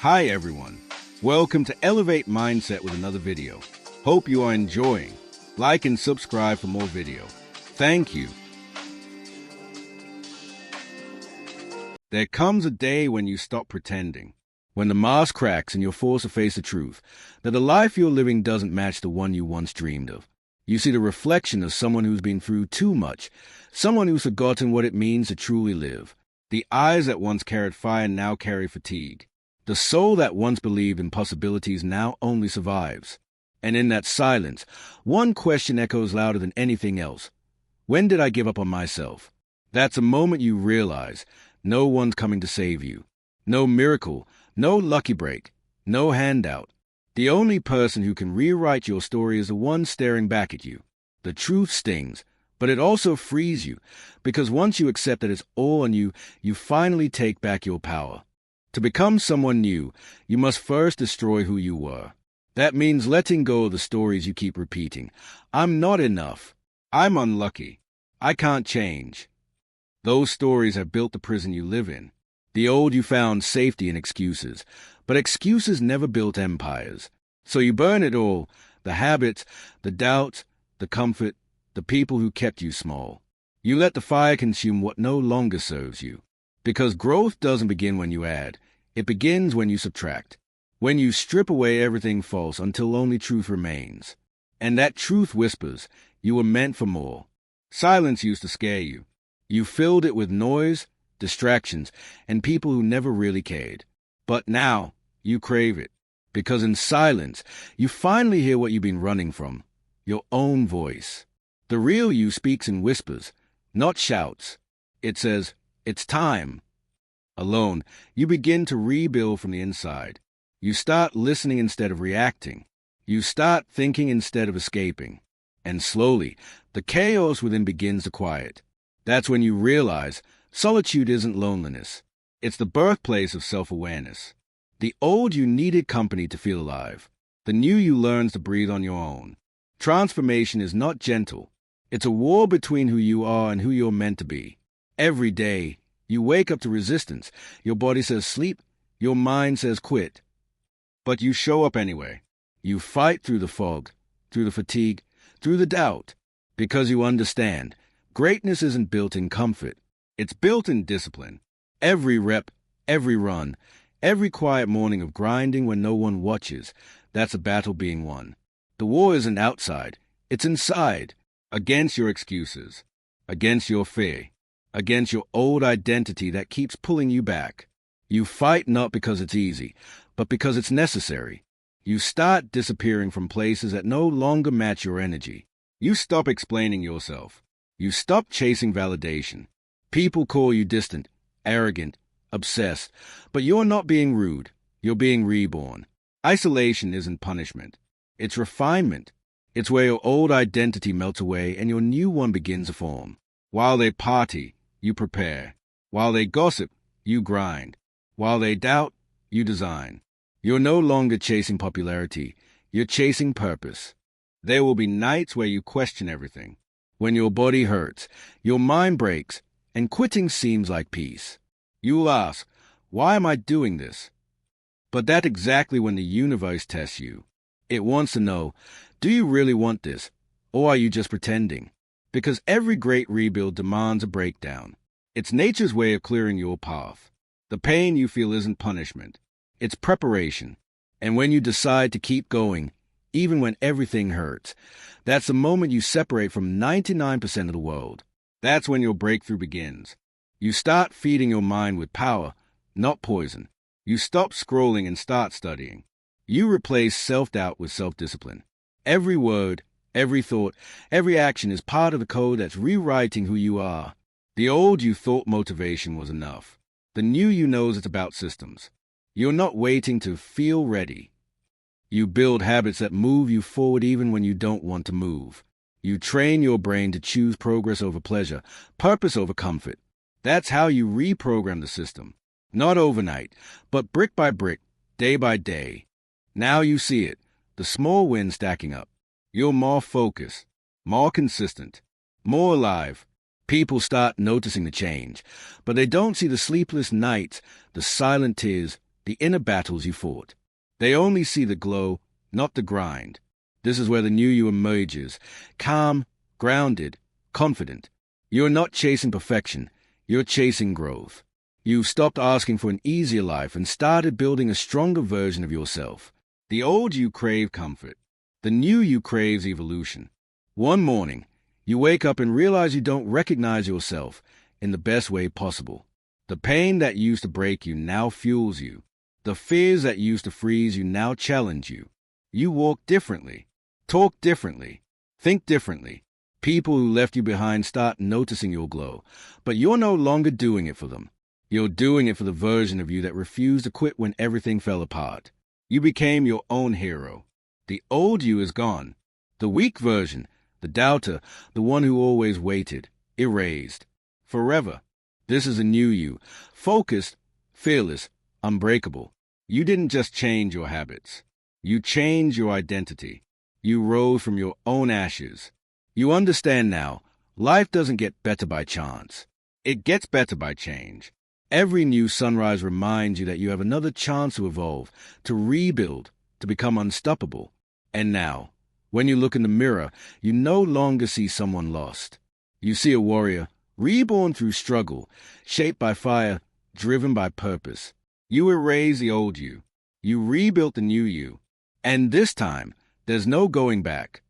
Hi everyone, welcome to Elevate Mindset with another video. Hope you are enjoying. Like and subscribe for more video. Thank you. There comes a day when you stop pretending, when the mask cracks and you're forced to face the truth, that the life you're living doesn't match the one you once dreamed of. You see the reflection of someone who's been through too much, someone who's forgotten what it means to truly live. The eyes that once carried fire now carry fatigue. The soul that once believed in possibilities now only survives. And in that silence, one question echoes louder than anything else. When did I give up on myself? That's a moment you realize no one's coming to save you. No miracle, no lucky break, no handout. The only person who can rewrite your story is the one staring back at you. The truth stings, but it also frees you, because once you accept that it's all on you, you finally take back your power. To become someone new, you must first destroy who you were. That means letting go of the stories you keep repeating. I'm not enough. I'm unlucky. I can't change. Those stories have built the prison you live in. The old you found safety in excuses, but excuses never built empires. So you burn it all, the habits, the doubts, the comfort, the people who kept you small. You let the fire consume what no longer serves you. Because growth doesn't begin when you add. It begins when you subtract. When you strip away everything false until only truth remains. And that truth whispers, you were meant for more. Silence used to scare you. You filled it with noise, distractions, and people who never really cared. But now, you crave it. Because in silence, you finally hear what you've been running from. Your own voice. The real you speaks in whispers, not shouts. It says, it's time. Alone, you begin to rebuild from the inside. You start listening instead of reacting. You start thinking instead of escaping. And slowly, the chaos within begins to quiet. That's when you realize solitude isn't loneliness. It's the birthplace of self-awareness. The old you needed company to feel alive. The new you learns to breathe on your own. Transformation is not gentle. It's a war between who you are and who you're meant to be. Every day, you wake up to resistance. Your body says sleep. Your mind says quit. But you show up anyway. You fight through the fog, through the fatigue, through the doubt. Because you understand, greatness isn't built in comfort. It's built in discipline. Every rep, every run, every quiet morning of grinding when no one watches, that's a battle being won. The war isn't outside. It's inside. Against your excuses. Against your fear. Against your old identity that keeps pulling you back. You fight not because it's easy, but because it's necessary. You start disappearing from places that no longer match your energy. You stop explaining yourself. You stop chasing validation. People call you distant, arrogant, obsessed, but you're not being rude. You're being reborn. Isolation isn't punishment. It's refinement. It's where your old identity melts away and your new one begins to form. While they party, you prepare. While they gossip, you grind. While they doubt, you design. You're no longer chasing popularity. You're chasing purpose. There will be nights where you question everything. When your body hurts, your mind breaks, and quitting seems like peace. You'll ask, why am I doing this? But that's exactly when the universe tests you. It wants to know, do you really want this, or are you just pretending? Because every great rebuild demands a breakdown. It's nature's way of clearing your path. The pain you feel isn't punishment. It's preparation. And when you decide to keep going, even when everything hurts, that's the moment you separate from 99% of the world. That's when your breakthrough begins. You start feeding your mind with power, not poison. You stop scrolling and start studying. You replace self-doubt with self-discipline. Every word, every thought, every action is part of the code that's rewriting who you are. The old you thought motivation was enough. The new you knows it's about systems. You're not waiting to feel ready. You build habits that move you forward even when you don't want to move. You train your brain to choose progress over pleasure, purpose over comfort. That's how you reprogram the system. Not overnight, but brick by brick, day by day. Now you see it, the small wins stacking up. You're more focused, more consistent, more alive. People start noticing the change, but they don't see the sleepless nights, the silent tears, the inner battles you fought. They only see the glow, not the grind. This is where the new you emerges, calm, grounded, confident. You're not chasing perfection, you're chasing growth. You've stopped asking for an easier life and started building a stronger version of yourself. The old you craved comfort. The new you craves evolution. One morning, you wake up and realize you don't recognize yourself in the best way possible. The pain that used to break you now fuels you. The fears that used to freeze you now challenge you. You walk differently, talk differently, think differently. People who left you behind start noticing your glow, but you're no longer doing it for them. You're doing it for the version of you that refused to quit when everything fell apart. You became your own hero. The old you is gone. The weak version, the doubter, the one who always waited, erased. Forever. This is a new you, focused, fearless, unbreakable. You didn't just change your habits. You changed your identity. You rose from your own ashes. You understand now, life doesn't get better by chance. It gets better by change. Every new sunrise reminds you that you have another chance to evolve, to rebuild, to become unstoppable. And now, when you look in the mirror, you no longer see someone lost. You see a warrior, reborn through struggle, shaped by fire, driven by purpose. You erased the old you. You rebuilt the new you. And this time, there's no going back.